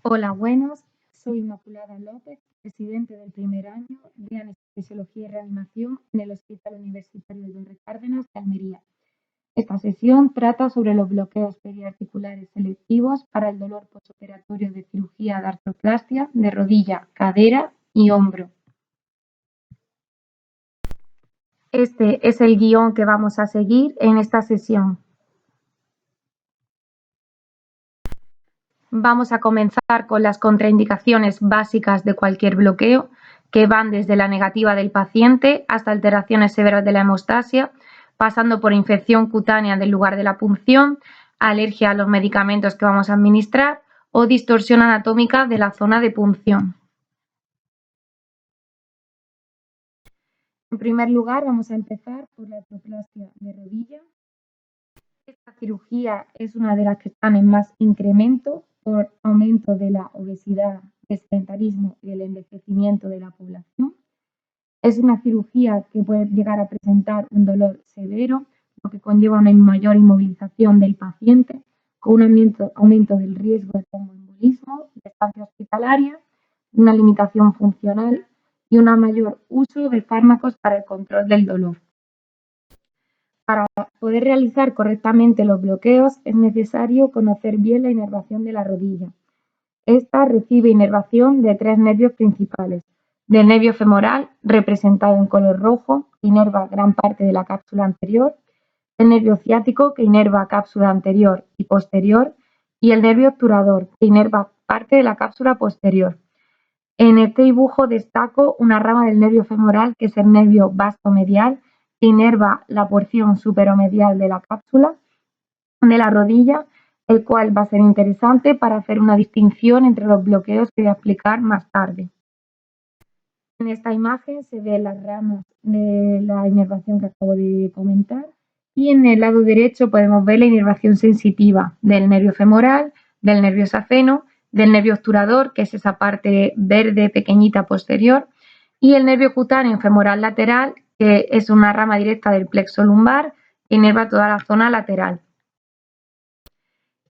Hola, buenas. Soy Inmaculada López, presidente del primer año de Anestesiología y Reanimación en el Hospital Universitario de Torre Cárdenas de Almería. Esta sesión trata sobre los bloqueos periarticulares selectivos para el dolor postoperatorio de cirugía de artroplastia de rodilla, cadera y hombro. Este es el guión que vamos a seguir en esta sesión. Vamos a comenzar con las contraindicaciones básicas de cualquier bloqueo, que van desde la negativa del paciente hasta alteraciones severas de la hemostasia, pasando por infección cutánea del lugar de la punción, alergia a los medicamentos que vamos a administrar o distorsión anatómica de la zona de punción. En primer lugar, vamos a empezar por la artroplastia de rodilla. Esta cirugía es una de las que están en más incremento por aumento de la obesidad, del sedentarismo y el envejecimiento de la población. Es una cirugía que puede llegar a presentar un dolor severo, lo que conlleva una mayor inmovilización del paciente, con un aumento del riesgo de tromboembolismo, de estancia hospitalaria, una limitación funcional y un mayor uso de fármacos para el control del dolor. Para poder realizar correctamente los bloqueos es necesario conocer bien la inervación de la rodilla. Esta recibe inervación de 3 nervios principales: del nervio femoral, representado en color rojo, que inerva gran parte de la cápsula anterior; el nervio ciático, que inerva cápsula anterior y posterior; y el nervio obturador, que inerva parte de la cápsula posterior. En este dibujo destaco una rama del nervio femoral, que es el nervio vastomedial, que inerva la porción superomedial de la cápsula de la rodilla, el cual va a ser interesante para hacer una distinción entre los bloqueos que voy a explicar más tarde. En esta imagen se ven las ramas de la inervación que acabo de comentar, y en el lado derecho podemos ver la inervación sensitiva del nervio femoral, del nervio safeno, del nervio obturador, que es esa parte verde pequeñita posterior, y el nervio cutáneo femoral lateral, que es una rama directa del plexo lumbar que inerva toda la zona lateral.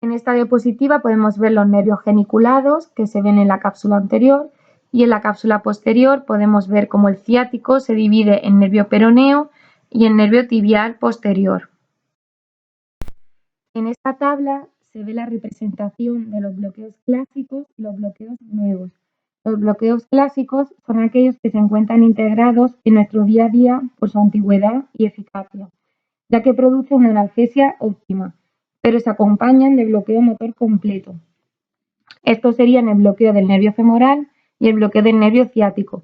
En esta diapositiva podemos ver los nervios geniculados que se ven en la cápsula anterior, y en la cápsula posterior podemos ver cómo el ciático se divide en nervio peroneo y en nervio tibial posterior. En esta tabla se ve la representación de los bloqueos clásicos y los bloqueos nuevos. Los bloqueos clásicos son aquellos que se encuentran integrados en nuestro día a día por su antigüedad y eficacia, ya que producen una analgesia óptima, pero se acompañan de bloqueo motor completo. Estos serían el bloqueo del nervio femoral y el bloqueo del nervio ciático.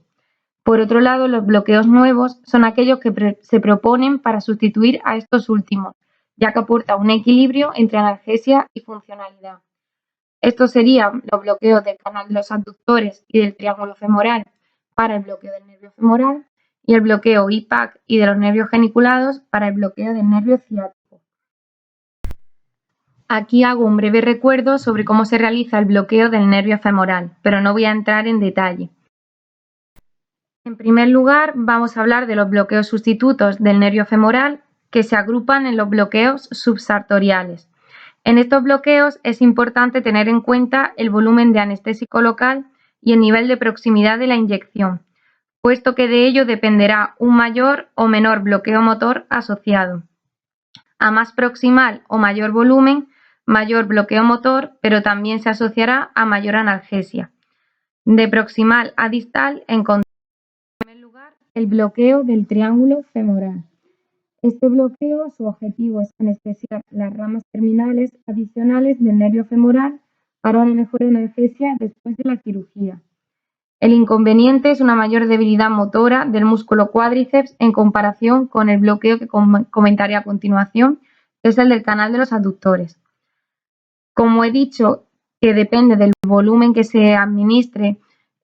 Por otro lado, los bloqueos nuevos son aquellos que se proponen para sustituir a estos últimos, ya que aporta un equilibrio entre analgesia y funcionalidad. Estos serían los bloqueos del canal de los abductores y del triángulo femoral para el bloqueo del nervio femoral, y el bloqueo IPAC y de los nervios geniculados para el bloqueo del nervio ciático. Aquí hago un breve recuerdo sobre cómo se realiza el bloqueo del nervio femoral, pero no voy a entrar en detalle. En primer lugar, vamos a hablar de los bloqueos sustitutos del nervio femoral, que se agrupan en los bloqueos subsartoriales. En estos bloqueos es importante tener en cuenta el volumen de anestésico local y el nivel de proximidad de la inyección, puesto que de ello dependerá un mayor o menor bloqueo motor asociado. A más proximal o mayor volumen, mayor bloqueo motor, pero también se asociará a mayor analgesia. De proximal a distal encontramos en primer lugar el bloqueo del triángulo femoral. Este bloqueo, su objetivo es anestesiar las ramas terminales adicionales del nervio femoral para una mejor analgesia después de la cirugía. El inconveniente es una mayor debilidad motora del músculo cuádriceps en comparación con el bloqueo que comentaré a continuación, que es el del canal de los abductores. Como he dicho, que depende del volumen que se administre,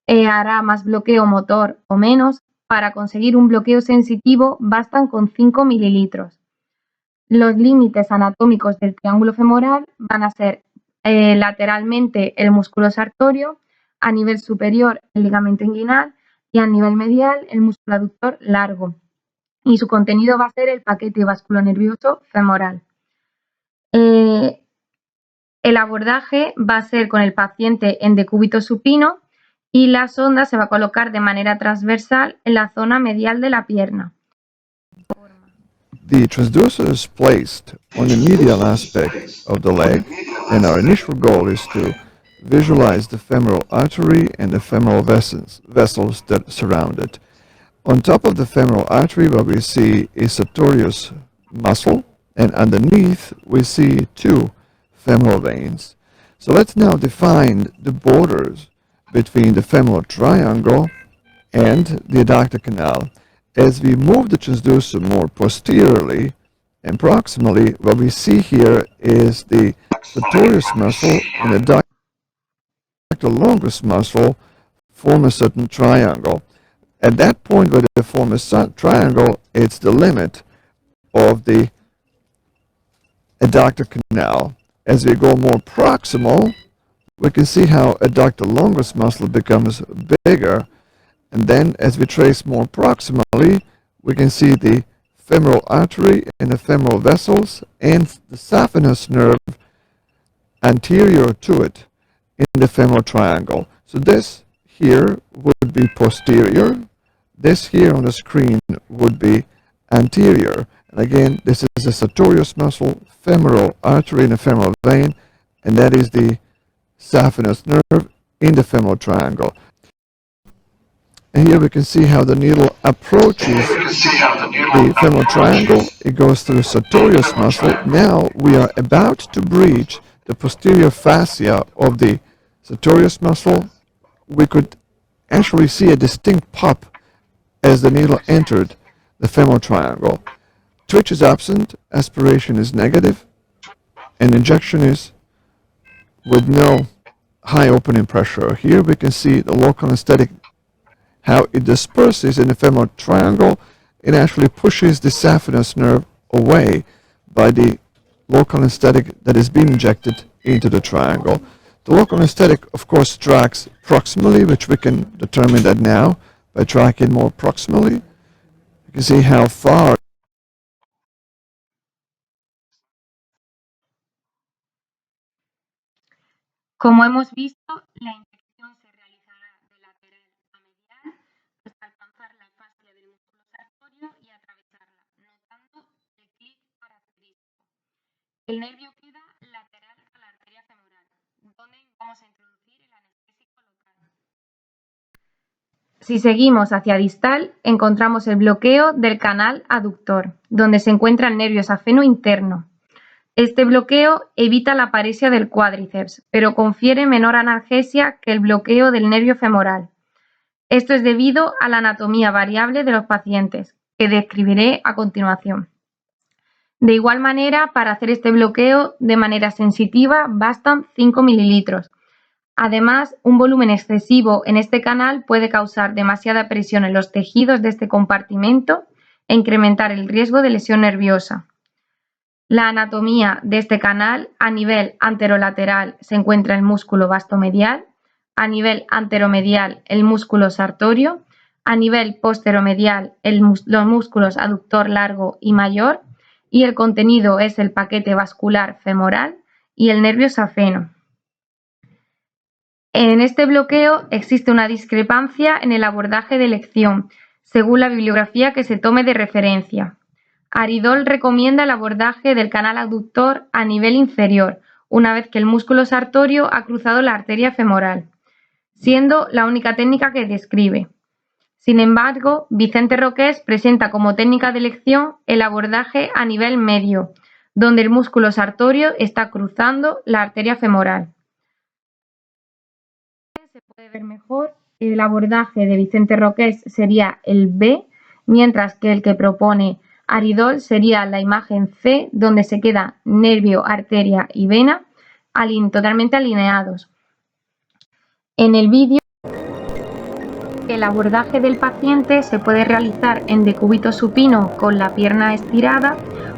hará más bloqueo motor o menos. Para conseguir un bloqueo sensitivo bastan con 5 mililitros. Los límites anatómicos del triángulo femoral van a ser lateralmente el músculo sartorio, a nivel superior el ligamento inguinal y a nivel medial el músculo aductor largo. Y su contenido va a ser el paquete vasculonervioso femoral. El abordaje va a ser con el paciente en decúbito supino y la sonda se va a colocar de manera transversal en la zona medial de la pierna. The transducer is placed on the medial aspect of the leg, and our initial goal is to visualize the femoral artery and the femoral vessels that surround it. On top of the femoral artery, what we see is sartorius muscle, and underneath we see two femoral veins. So let's now define the borders between the femoral triangle and the adductor canal. As we move the transducer more posteriorly and proximally, what we see here is the sartorius muscle and the adductor longus muscle form a certain triangle. At that point where they form a triangle, it's the limit of the adductor canal. As we go more proximal, we can see how adductor longus muscle becomes bigger. And then as we trace more proximally, we can see the femoral artery and the femoral vessels and the saphenous nerve anterior to it in the femoral triangle. So this here would be posterior. This here on the screen would be anterior. And again, this is the sartorius muscle, femoral artery and the femoral vein, and that is the saphenous nerve in the femoral triangle. And here we can see how the needle approaches the femoral triangle. It goes through the sartorius muscle. Now we are about to breach the posterior fascia of the sartorius muscle. We could actually see a distinct pop as the needle entered the femoral triangle. Twitch is absent, aspiration is negative, and injection is with no high opening pressure. Here we can see the local anesthetic, how it disperses in the femoral triangle. It actually pushes the saphenous nerve away by the local anesthetic that is being injected into the triangle. The local anesthetic, of course, tracks proximally, which we can determine that now by tracking more proximally. You can see how far Como hemos visto, la inyección se realizará de lateral a medial hasta alcanzar la fascia del músculo sartorio y atravesarla, notando el clic característico. El nervio queda lateral a la arteria femoral, donde vamos a introducir el anestésico local. Si seguimos hacia distal, encontramos el bloqueo del canal aductor, donde se encuentra el nervio safeno interno. Este bloqueo evita la paresia del cuádriceps, pero confiere menor analgesia que el bloqueo del nervio femoral. Esto es debido a la anatomía variable de los pacientes, que describiré a continuación. De igual manera, para hacer este bloqueo de manera sensitiva bastan 5 mililitros. Además, un volumen excesivo en este canal puede causar demasiada presión en los tejidos de este compartimento e incrementar el riesgo de lesión nerviosa. La anatomía de este canal: a nivel anterolateral se encuentra el músculo vastomedial, a nivel anteromedial el músculo sartorio, a nivel posteromedial los músculos aductor largo y mayor, y el contenido es el paquete vascular femoral y el nervio safeno. En este bloqueo existe una discrepancia en el abordaje de elección, según la bibliografía que se tome de referencia. Aridol recomienda el abordaje del canal aductor a nivel inferior, una vez que el músculo sartorio ha cruzado la arteria femoral, siendo la única técnica que describe. Sin embargo, Vicente Roqués presenta como técnica de elección el abordaje a nivel medio, donde el músculo sartorio está cruzando la arteria femoral. Se puede ver mejor, el abordaje de Vicente Roqués sería el B, mientras que el que propone Aridol sería la imagen C, donde se queda nervio, arteria y vena totalmente alineados. En el vídeo, el abordaje del paciente se puede realizar en decúbito supino con la pierna estirada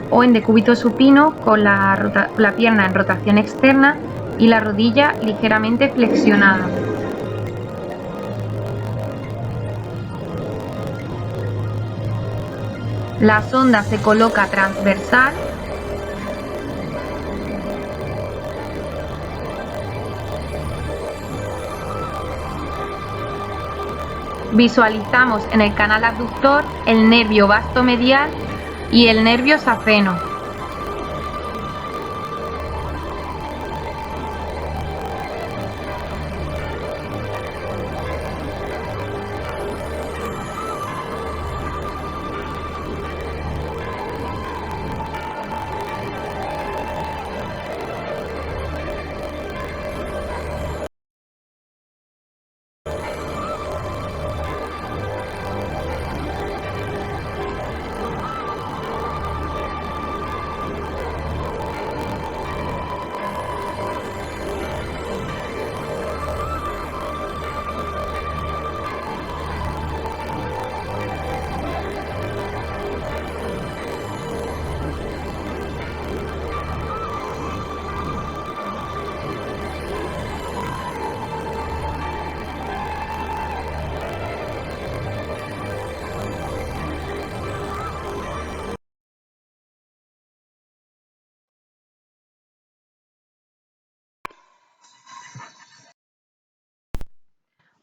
o en decúbito supino con la pierna en rotación externa y la rodilla ligeramente flexionada. La sonda se coloca transversal Visualizamos en el canal abductor el nervio vasto medial y el nervio safeno.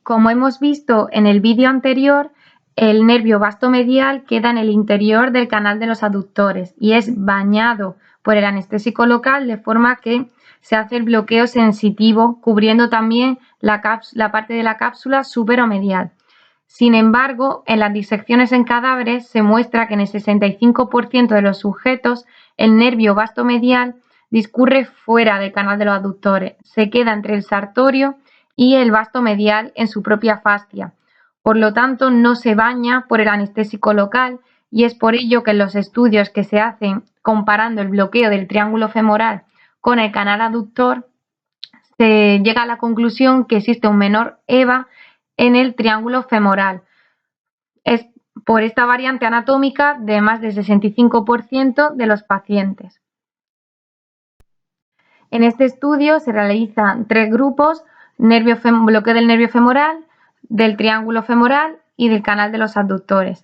Como hemos visto en el vídeo anterior, el nervio vasto medial queda en el interior del canal de los aductores y es bañado por el anestésico local, de forma que se hace el bloqueo sensitivo, cubriendo también la parte de la cápsula superomedial. Sin embargo, en las disecciones en cadáveres se muestra que en el 65% de los sujetos el nervio vasto medial discurre fuera del canal de los aductores, se queda entre el sartorio y el vasto medial en su propia fascia. Por lo tanto, no se baña por el anestésico local y es por ello que en los estudios que se hacen comparando el bloqueo del triángulo femoral con el canal aductor, se llega a la conclusión que existe un menor EVA en el triángulo femoral. Es por esta variante anatómica de más del 65% de los pacientes. En este estudio se realizan 3 grupos: bloqueo del nervio femoral, del triángulo femoral y del canal de los abductores.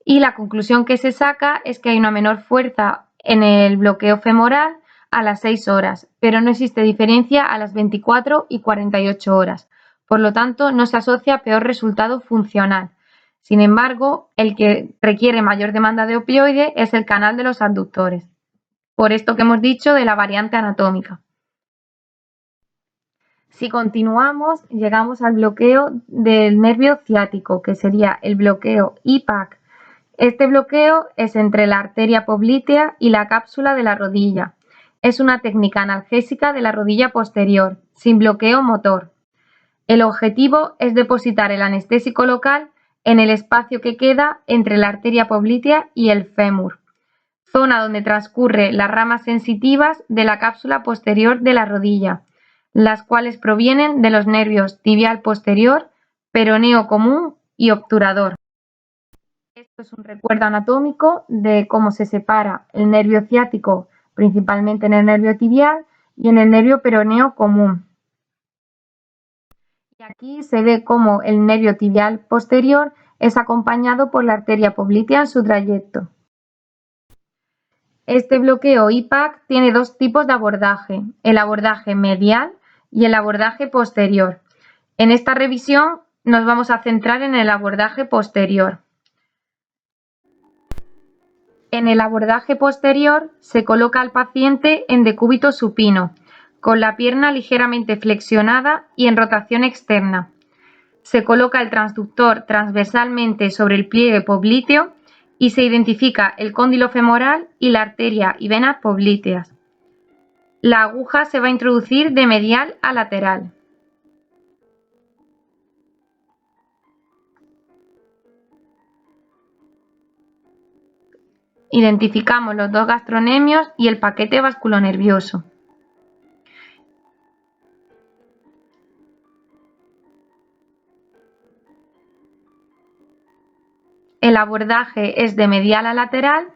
Y la conclusión que se saca es que hay una menor fuerza en el bloqueo femoral a las 6 horas, pero no existe diferencia a las 24 y 48 horas. Por lo tanto, no se asocia peor resultado funcional. Sin embargo, el que requiere mayor demanda de opioide es el canal de los abductores, por esto que hemos dicho de la variante anatómica. Si continuamos, llegamos al bloqueo del nervio ciático, que sería el bloqueo IPAC. Este bloqueo es entre la arteria poplitea y la cápsula de la rodilla. Es una técnica analgésica de la rodilla posterior, sin bloqueo motor. El objetivo es depositar el anestésico local en el espacio que queda entre la arteria poplitea y el fémur, zona donde transcurre las ramas sensitivas de la cápsula posterior de la rodilla, las cuales provienen de los nervios tibial posterior, peroneo común y obturador. Esto es un recuerdo anatómico de cómo se separa el nervio ciático, principalmente en el nervio tibial y en el nervio peroneo común. Y aquí se ve cómo el nervio tibial posterior es acompañado por la arteria poplitea en su trayecto. Este bloqueo IPAC tiene 2 tipos de abordaje: el abordaje medial y el abordaje posterior. En esta revisión nos vamos a centrar en el abordaje posterior. En el abordaje posterior se coloca al paciente en decúbito supino, con la pierna ligeramente flexionada y en rotación externa. Se coloca el transductor transversalmente sobre el pliegue popliteo y se identifica el cóndilo femoral y la arteria y venas popliteas. La aguja se va a introducir de medial a lateral. Identificamos los 2 gastronemios y el paquete vasculonervioso. El abordaje es de medial a lateral,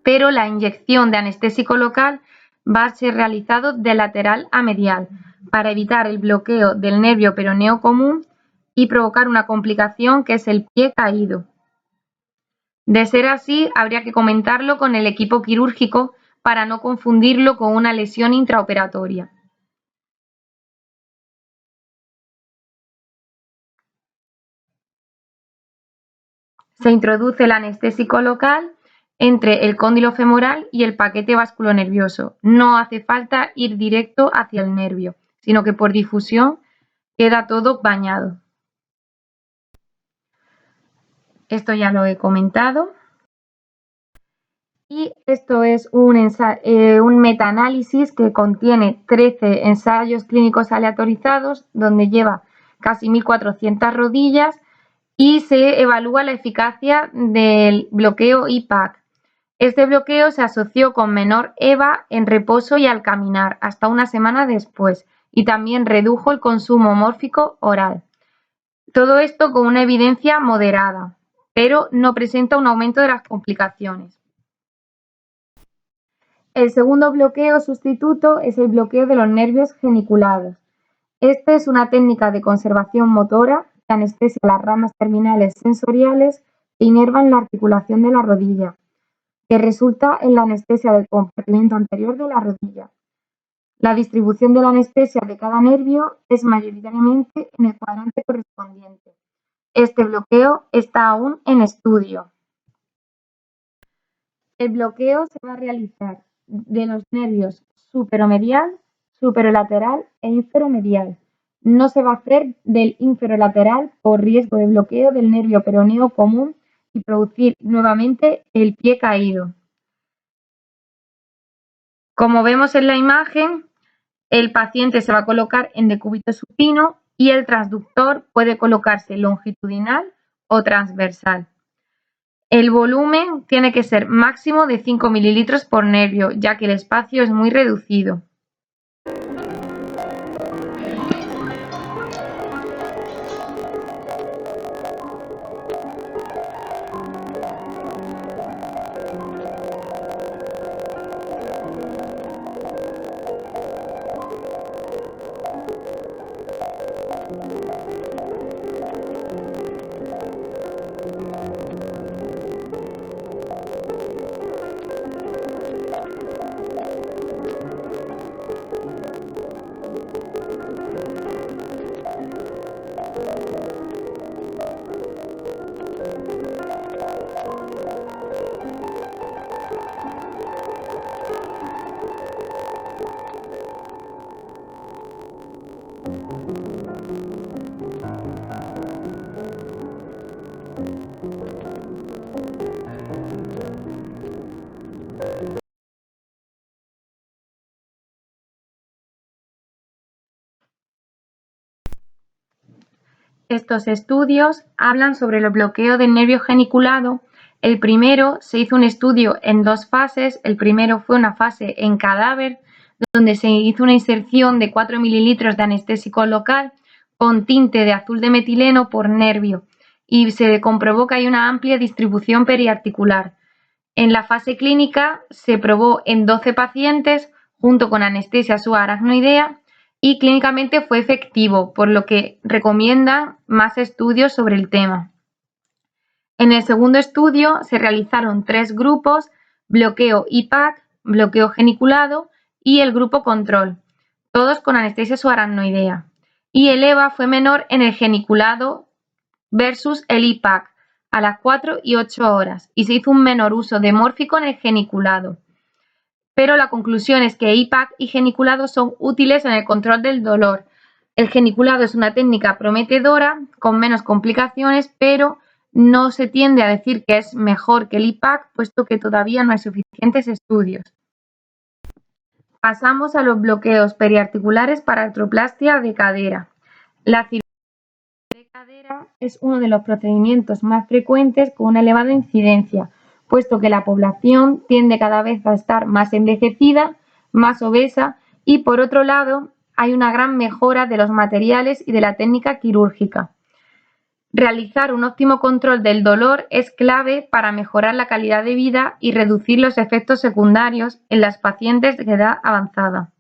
pero la inyección de anestésico local va a ser realizado de lateral a medial para evitar el bloqueo del nervio peroneo común y provocar una complicación que es el pie caído. De ser así, habría que comentarlo con el equipo quirúrgico para no confundirlo con una lesión intraoperatoria. Se introduce el anestésico local entre el cóndilo femoral y el paquete vasculonervioso. No hace falta ir directo hacia el nervio, sino que por difusión queda todo bañado. Esto ya lo he comentado. Y esto es un metaanálisis que contiene 13 ensayos clínicos aleatorizados, donde lleva casi 1.400 rodillas y se evalúa la eficacia del bloqueo IPAC. Este bloqueo se asoció con menor EVA en reposo y al caminar hasta una semana después, y también redujo el consumo mórfico oral. Todo esto con una evidencia moderada, pero no presenta un aumento de las complicaciones. El segundo bloqueo sustituto es el bloqueo de los nervios geniculados. Esta es una técnica de conservación motora que anestesia las ramas terminales sensoriales que inervan la articulación de la rodilla, que resulta en la anestesia del compartimento anterior de la rodilla. La distribución de la anestesia de cada nervio es mayoritariamente en el cuadrante correspondiente. Este bloqueo está aún en estudio. El bloqueo se va a realizar de los nervios superomedial, superolateral e inferomedial. No se va a hacer del inferolateral por riesgo de bloqueo del nervio peroneo común y producir nuevamente el pie caído. Como vemos en la imagen, el paciente se va a colocar en decúbito supino y el transductor puede colocarse longitudinal o transversal. El volumen tiene que ser máximo de 5 mililitros por nervio, ya que el espacio es muy reducido. Estos estudios hablan sobre el bloqueo del nervio geniculado. El primero se hizo un estudio en 2 fases. El primero fue una fase en cadáver, donde se hizo una inserción de 4 mililitros de anestésico local con tinte de azul de metileno por nervio y se comprobó que hay una amplia distribución periarticular. En la fase clínica se probó en 12 pacientes junto con anestesia subaracnoidea y clínicamente fue efectivo, por lo que recomienda más estudios sobre el tema. En el segundo estudio se realizaron 3 grupos: bloqueo IPAC, bloqueo geniculado y el grupo control, todos con anestesia subaracnoidea. Y el EVA fue menor en el geniculado versus el IPAC a las 4 y 8 horas y se hizo un menor uso de mórfico en el geniculado. Pero la conclusión es que IPAC y geniculado son útiles en el control del dolor. El geniculado es una técnica prometedora, con menos complicaciones, pero no se tiende a decir que es mejor que el IPAC, puesto que todavía no hay suficientes estudios. Pasamos a los bloqueos periarticulares para artroplastia de cadera. La cirugía de cadera es uno de los procedimientos más frecuentes con una elevada incidencia, puesto que la población tiende cada vez a estar más envejecida, más obesa y, por otro lado, hay una gran mejora de los materiales y de la técnica quirúrgica. Realizar un óptimo control del dolor es clave para mejorar la calidad de vida y reducir los efectos secundarios en las pacientes de edad avanzada.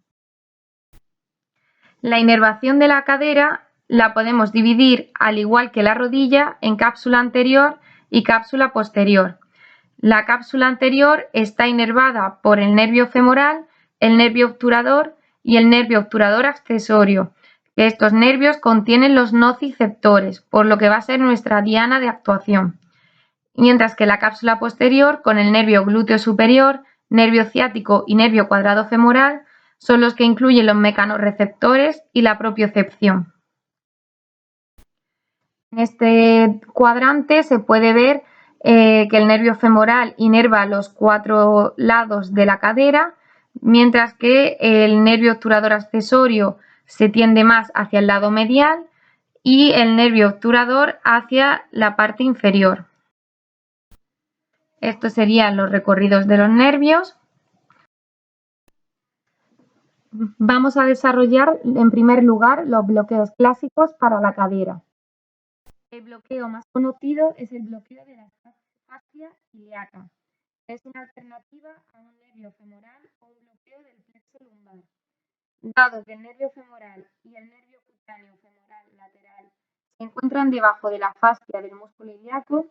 La inervación de la cadera la podemos dividir, al igual que la rodilla, en cápsula anterior y cápsula posterior. La cápsula anterior está inervada por el nervio femoral, el nervio obturador y el nervio obturador accesorio. Estos nervios contienen los nociceptores, por lo que va a ser nuestra diana de actuación. mientras que la cápsula posterior, con el nervio glúteo superior, nervio ciático y nervio cuadrado femoral, son los que incluyen los mecanorreceptores y la propiocepción. En este cuadrante se puede ver que el nervio femoral inerva los 4 lados de la cadera, mientras que el nervio obturador accesorio se tiende más hacia el lado medial y el nervio obturador hacia la parte inferior. Estos serían los recorridos de los nervios. Vamos a desarrollar en primer lugar los bloqueos clásicos para la cadera. El bloqueo más conocido es el bloqueo de la fascia ilíaca. Es una alternativa a un nervio femoral o un bloqueo del plexo lumbar. Dado que el nervio femoral y el nervio cutáneo femoral lateral se encuentran debajo de la fascia del músculo ilíaco,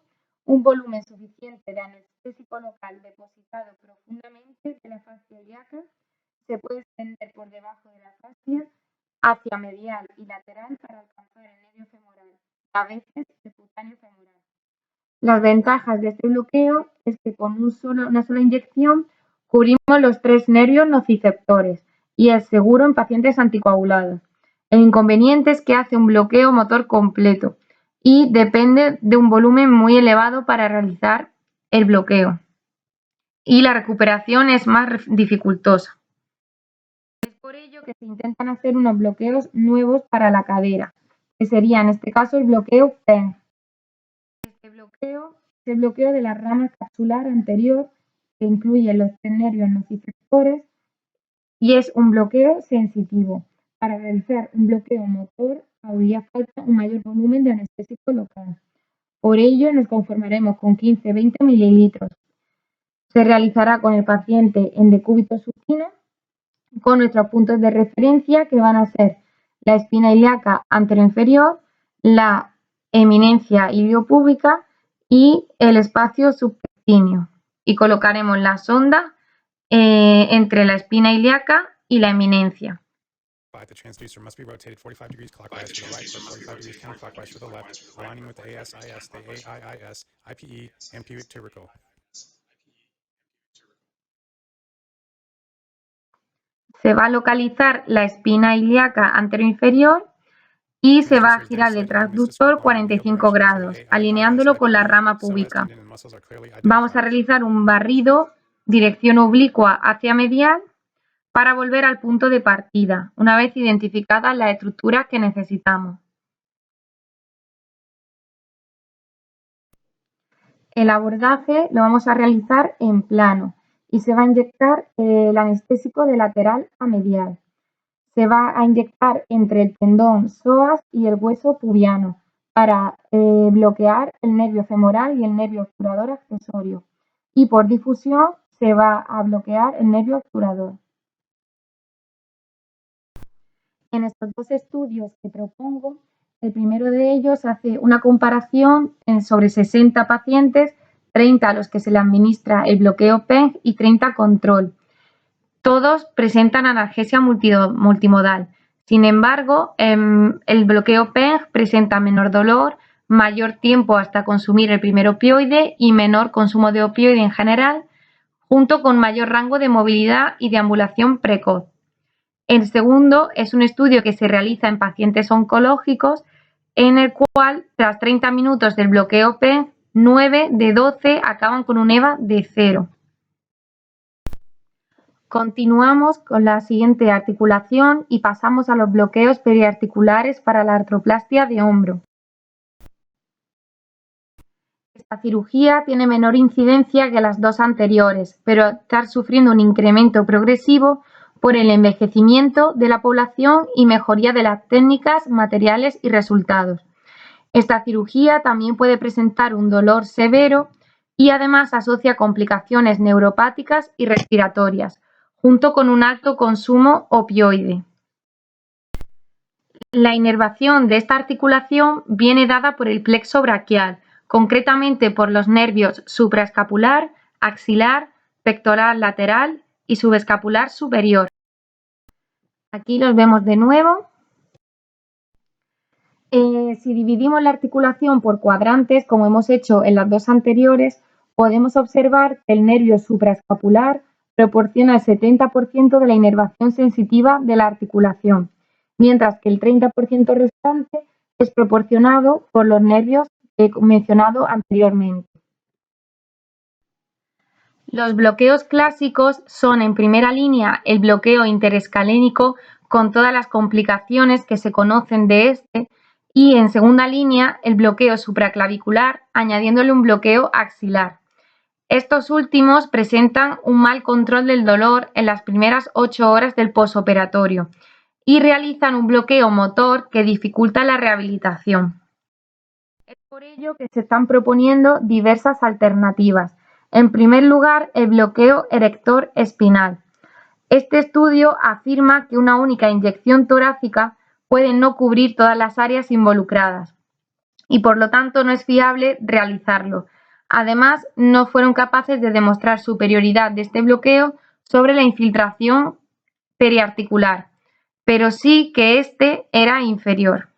un volumen suficiente de anestésico local depositado profundamente de la fascia ilíaca se puede extender por debajo de la fascia hacia medial y lateral para alcanzar el nervio femoral, a veces el cutáneo femoral. Las ventajas de este bloqueo es que con una sola inyección cubrimos los 3 nervios nociceptores y es seguro en pacientes anticoagulados. El inconveniente es que hace un bloqueo motor completo y depende de un volumen muy elevado para realizar el bloqueo. Y la recuperación es más dificultosa. Es por ello que se intentan hacer unos bloqueos nuevos para la cadera, que sería en este caso el bloqueo PENG. Este bloqueo es el bloqueo de la rama capsular anterior, que incluye los 3 nervios nociceptores, y es un bloqueo sensitivo. Para realizar un bloqueo motor habría falta un mayor volumen de anestésico local. Por ello nos conformaremos con 15-20 mililitros. Se realizará con el paciente en decúbito supino con nuestros puntos de referencia que van a ser la espina ilíaca anteroinferior, la eminencia iliopúbica y el espacio subpectíneo. Y colocaremos la sonda entre la espina ilíaca y la eminencia. The transducer must be rotated 45 degrees clockwise to the right, but 45 degrees counterclockwise to the left, aligning with the ASIS, the AIIS, IPE, and pituitarical. Se va a localizar la espina ilíaca anteroinferior y se va a girar el transductor 45 grados, alineándolo con la rama púbica. Vamos a realizar un barrido dirección oblicua hacia medial para volver al punto de partida, una vez identificadas las estructuras que necesitamos. El abordaje lo vamos a realizar en plano y se va a inyectar el anestésico de lateral a medial. Se va a inyectar entre el tendón psoas y el hueso pubiano para bloquear el nervio femoral y el nervio obturador accesorio. Y por difusión se va a bloquear el nervio obturador. En estos dos estudios que propongo, el primero de ellos hace una comparación sobre 60 pacientes, 30 a los que se le administra el bloqueo PENG y 30 control. Todos presentan analgesia multimodal. Sin embargo, el bloqueo PENG presenta menor dolor, mayor tiempo hasta consumir el primer opioide y menor consumo de opioide en general, junto con mayor rango de movilidad y deambulación precoz. El segundo es un estudio que se realiza en pacientes oncológicos, en el cual, tras 30 minutos del bloqueo PENG, 9 de 12 acaban con un EVA de 0. Continuamos con la siguiente articulación y pasamos a los bloqueos periarticulares para la artroplastia de hombro. Esta cirugía tiene menor incidencia que las dos anteriores, pero está sufriendo un incremento progresivo por el envejecimiento de la población y mejoría de las técnicas, materiales y resultados. Esta cirugía también puede presentar un dolor severo y además asocia complicaciones neuropáticas y respiratorias, junto con un alto consumo opioide. La inervación de esta articulación viene dada por el plexo braquial, concretamente por los nervios supraescapular, axilar, pectoral lateral y subescapular superior. Aquí los vemos de nuevo. Si dividimos la articulación por cuadrantes, como hemos hecho en las dos anteriores, podemos observar que el nervio supraescapular proporciona el 70% de la inervación sensitiva de la articulación, mientras que el 30% restante es proporcionado por los nervios que he mencionado anteriormente. Los bloqueos clásicos son, en primera línea, el bloqueo interescalénico con todas las complicaciones que se conocen de este, y en segunda línea, el bloqueo supraclavicular, añadiéndole un bloqueo axilar. Estos últimos presentan un mal control del dolor en las primeras 8 horas del posoperatorio y realizan un bloqueo motor que dificulta la rehabilitación. Es por ello que se están proponiendo diversas alternativas. En primer lugar, el bloqueo erector espinal. Este estudio afirma que una única inyección torácica puede no cubrir todas las áreas involucradas y por lo tanto no es fiable realizarlo. Además, no fueron capaces de demostrar superioridad de este bloqueo sobre la infiltración periarticular, pero sí que este era inferior.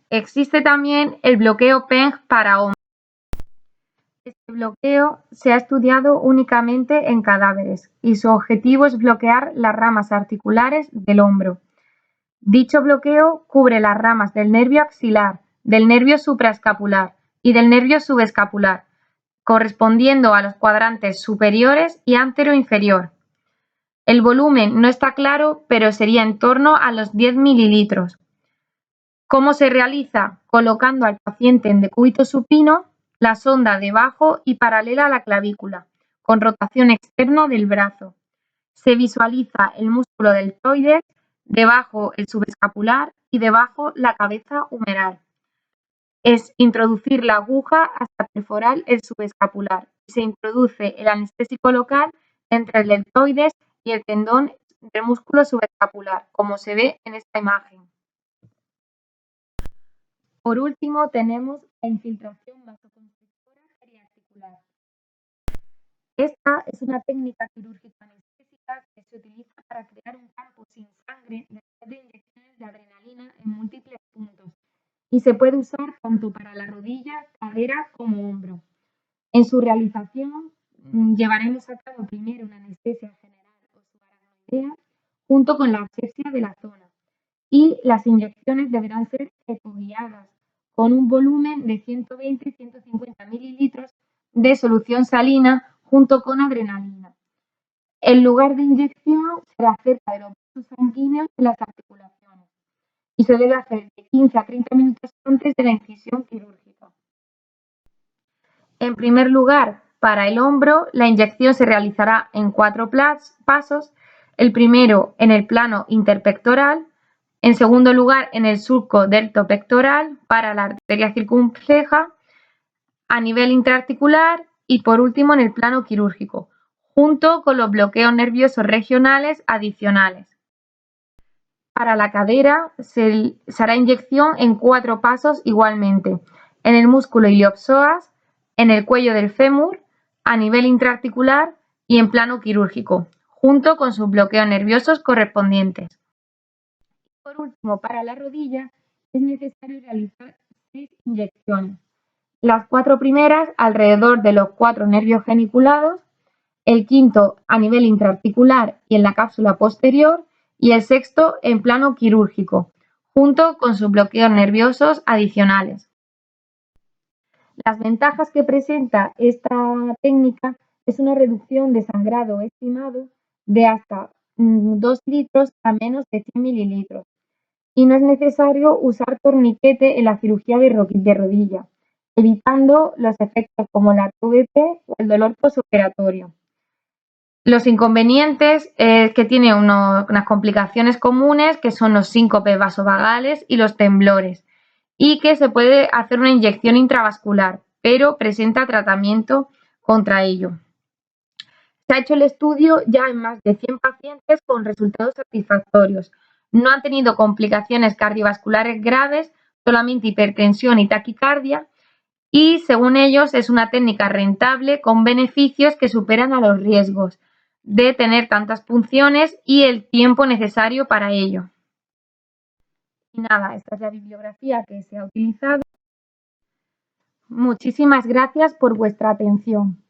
Existe también el bloqueo PENG para hombres. Este bloqueo se ha estudiado únicamente en cadáveres y su objetivo es bloquear las ramas articulares del hombro. Dicho bloqueo cubre las ramas del nervio axilar, del nervio supraescapular y del nervio subescapular, correspondiendo a los cuadrantes superiores y antero-inferior. El volumen no está claro, pero sería en torno a los 10 mililitros. ¿Cómo se realiza? Colocando al paciente en decúbito supino, la sonda debajo y paralela a la clavícula, con rotación externa del brazo. Se visualiza el músculo deltoides, debajo el subescapular y debajo la cabeza humeral. Es introducir la aguja hasta perforar el subescapular y se introduce el anestésico local entre el deltoides y el tendón del músculo subescapular, como se ve en esta imagen. Por último, tenemos la infiltración vasoconstrictora periarticular. Esta es una técnica quirúrgica anestésica que se utiliza para crear un campo sin sangre después de inyecciones de adrenalina en múltiples puntos y se puede usar tanto para la rodilla, cadera como hombro. En su realización llevaremos a cabo primero una anestesia general o subaracnoidea junto con la asepsia de la zona y las inyecciones deberán ser ecoguiadas con un volumen de 120-150 mililitros de solución salina junto con adrenalina. El lugar de inyección será cerca de los vasos sanguíneos de las articulaciones y se debe hacer de 15 a 30 minutos antes de la incisión quirúrgica. En primer lugar, para el hombro, la inyección se realizará en 4 pasos, el primero en el plano interpectoral, en segundo lugar en el surco deltopectoral para la arteria circunfleja, a nivel intraarticular y por último en el plano quirúrgico, junto con los bloqueos nerviosos regionales adicionales. Para la cadera se hará inyección en 4 pasos igualmente, en el músculo iliopsoas, en el cuello del fémur, a nivel intraarticular y en plano quirúrgico, junto con sus bloqueos nerviosos correspondientes. Por último, para la rodilla es necesario realizar 6 inyecciones. Las 4 primeras alrededor de los 4 nervios geniculados, el quinto a nivel intraarticular y en la cápsula posterior y el sexto en plano quirúrgico, junto con sus bloqueos nerviosos adicionales. Las ventajas que presenta esta técnica es una reducción de sangrado estimado de hasta 2 litros a menos de 100 mililitros y no es necesario usar torniquete en la cirugía de rodilla, evitando los efectos como la TVP o el dolor posoperatorio. Los inconvenientes es que tiene unas complicaciones comunes que son los síncopes vasovagales y los temblores y que se puede hacer una inyección intravascular, pero presenta tratamiento contra ello. Se ha hecho el estudio ya en más de 100 pacientes con resultados satisfactorios. No han tenido complicaciones cardiovasculares graves, solamente hipertensión y taquicardia, y según ellos es una técnica rentable con beneficios que superan a los riesgos de tener tantas punciones y el tiempo necesario para ello. Y nada, esta es la bibliografía que se ha utilizado. Muchísimas gracias por vuestra atención.